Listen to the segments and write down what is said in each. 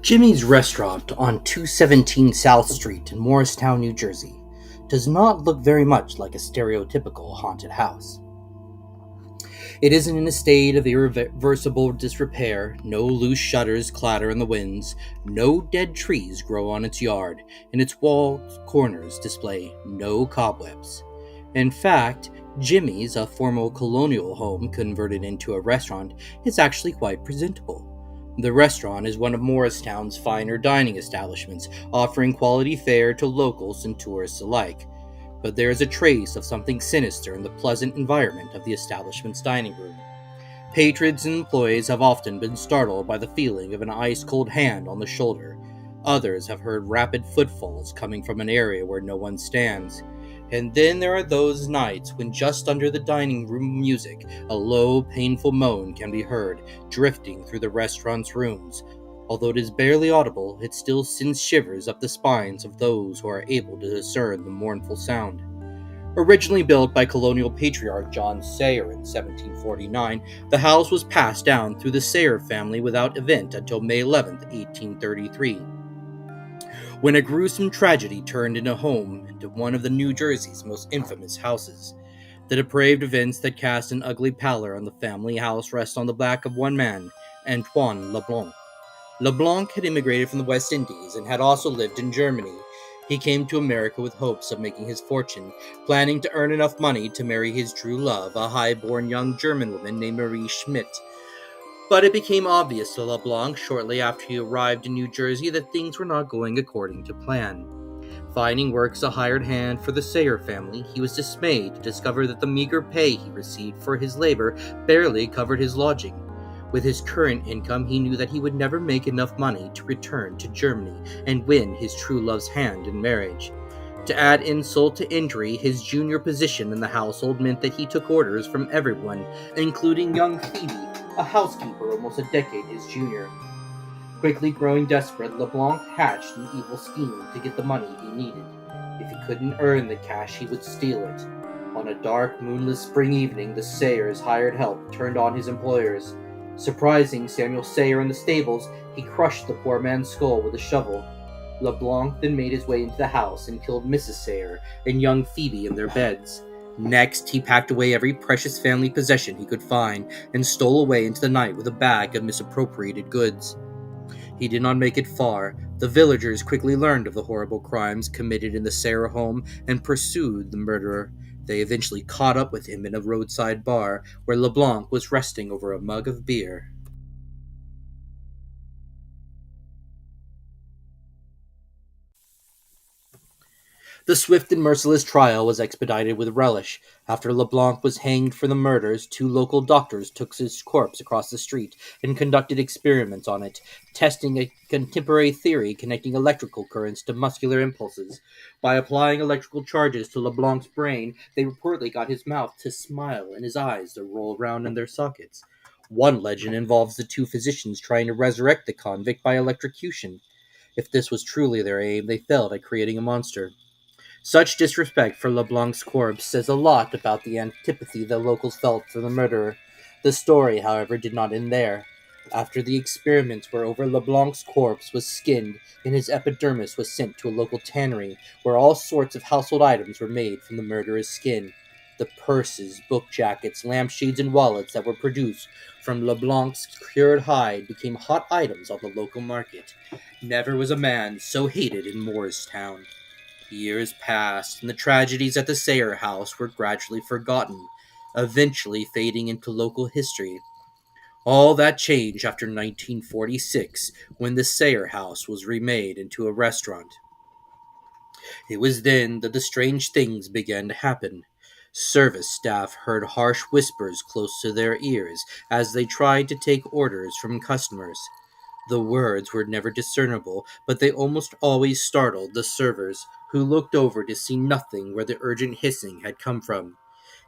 Jimmy's Restaurant on 217 South Street in Morristown, New Jersey, does not look very much like a stereotypical haunted house. It isn't in a state of irreversible disrepair, no loose shutters clatter in the winds, no dead trees grow on its yard, and its wall corners display no cobwebs. In fact, Jimmy's, a former colonial home converted into a restaurant, is actually quite presentable. The restaurant is one of Morristown's finer dining establishments, offering quality fare to locals and tourists alike. But there is a trace of something sinister in the pleasant environment of the establishment's dining room. Patrons and employees have often been startled by the feeling of an ice-cold hand on the shoulder. Others have heard rapid footfalls coming from an area where no one stands. And then there are those nights when just under the dining room music, a low, painful moan can be heard, drifting through the restaurant's rooms. Although it is barely audible, it still sends shivers up the spines of those who are able to discern the mournful sound. Originally built by colonial patriarch John Sayre in 1749, the house was passed down through the Sayre family without event until May 11, 1833. When a gruesome tragedy turned into home to one of the New Jersey's most infamous houses. The depraved events that cast an ugly pallor on the family house rest on the back of one man, Antoine Leblanc. Leblanc had immigrated from the West Indies and had also lived in Germany. He came to America with hopes of making his fortune, planning to earn enough money to marry his true love, a high-born young German woman named Marie Schmidt. But it became obvious to LeBlanc shortly after he arrived in New Jersey that things were not going according to plan. Finding work as a hired hand for the Sayre family, he was dismayed to discover that the meager pay he received for his labor barely covered his lodging. With his current income, he knew that he would never make enough money to return to Germany and win his true love's hand in marriage. To add insult to injury, his junior position in the household meant that he took orders from everyone, including young Phoebe, a housekeeper almost a decade his junior. Quickly growing desperate, LeBlanc hatched an evil scheme to get the money he needed. If he couldn't earn the cash, he would steal it. On a dark, moonless spring evening, the Sayers' hired help turned on his employers. Surprising Samuel Sayre in the stables, he crushed the poor man's skull with a shovel. LeBlanc then made his way into the house and killed Mrs. Sayre and young Phoebe in their beds. Next, he packed away every precious family possession he could find and stole away into the night with a bag of misappropriated goods. He did not make it far. The villagers quickly learned of the horrible crimes committed in the Sayre home and pursued the murderer. They eventually caught up with him in a roadside bar where LeBlanc was resting over a mug of beer. The swift and merciless trial was expedited with relish. After LeBlanc was hanged for the murders, 2 local doctors took his corpse across the street and conducted experiments on it, testing a contemporary theory connecting electrical currents to muscular impulses. By applying electrical charges to LeBlanc's brain, they reportedly got his mouth to smile and his eyes to roll around in their sockets. One legend involves the 2 physicians trying to resurrect the convict by electrocution. If this was truly their aim, they failed at creating a monster. Such disrespect for LeBlanc's corpse says a lot about the antipathy the locals felt for the murderer. The story, however, did not end there. After the experiments were over, LeBlanc's corpse was skinned and his epidermis was sent to a local tannery where all sorts of household items were made from the murderer's skin. The purses, book jackets, lampshades, and wallets that were produced from LeBlanc's cured hide became hot items on the local market. Never was a man so hated in Morristown. Years passed, and the tragedies at the Sayre house were gradually forgotten, eventually fading into local history. All that changed after 1946, when the Sayre house was remade into a restaurant. It was then that the strange things began to happen. Service staff heard harsh whispers close to their ears as they tried to take orders from customers. The words were never discernible, but they almost always startled the servers, who looked over to see nothing where the urgent hissing had come from.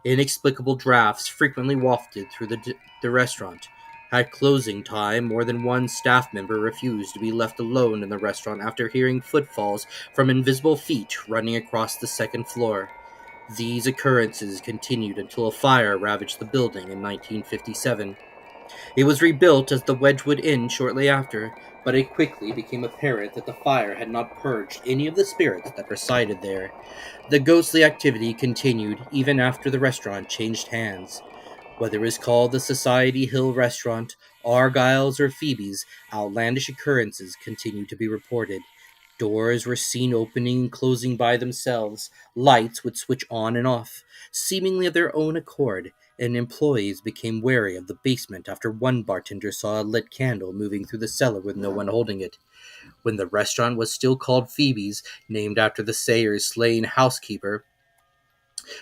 Inexplicable drafts frequently wafted through the restaurant. At closing time, more than one staff member refused to be left alone in the restaurant after hearing footfalls from invisible feet running across the second floor. These occurrences continued until a fire ravaged the building in 1957. It was rebuilt as the Wedgwood Inn shortly after, but it quickly became apparent that the fire had not purged any of the spirits that resided there. The ghostly activity continued even after the restaurant changed hands. Whether it was called the Society Hill Restaurant, Argyle's, or Phoebe's, outlandish occurrences continued to be reported. Doors were seen opening and closing by themselves, lights would switch on and off, seemingly of their own accord, and employees became wary of the basement after one bartender saw a lit candle moving through the cellar with no one holding it. When the restaurant was still called Phoebe's, named after the Sayers slain housekeeper,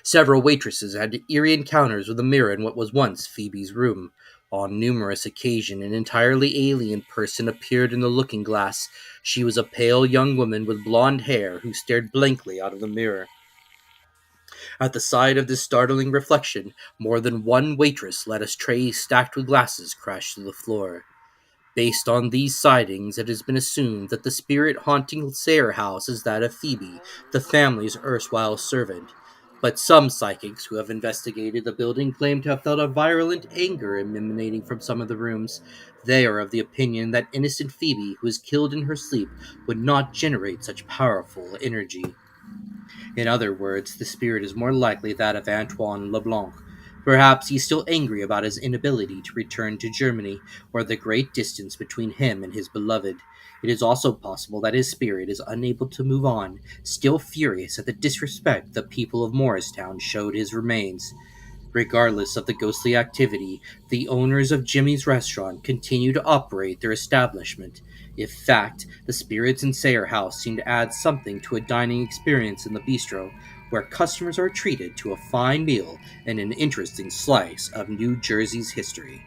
several waitresses had eerie encounters with a mirror in what was once Phoebe's room. On numerous occasions, an entirely alien person appeared in the looking glass. She was a pale young woman with blonde hair who stared blankly out of the mirror. At the sight of this startling reflection, more than one waitress let a tray stacked with glasses crash to the floor. Based on these sightings, it has been assumed that the spirit haunting Sayre House is that of Phoebe, the family's erstwhile servant. But some psychics who have investigated the building claim to have felt a virulent anger emanating from some of the rooms. They are of the opinion that innocent Phoebe, who was killed in her sleep, would not generate such powerful energy. In other words, the spirit is more likely that of Antoine Leblanc. Perhaps he is still angry about his inability to return to Germany, or the great distance between him and his beloved. It is also possible that his spirit is unable to move on, still furious at the disrespect the people of Morristown showed his remains. Regardless of the ghostly activity, the owners of Jimmy's restaurant continue to operate their establishment. In fact, the spirits in Sayre House seem to add something to a dining experience in the bistro, where customers are treated to a fine meal and an interesting slice of New Jersey's history.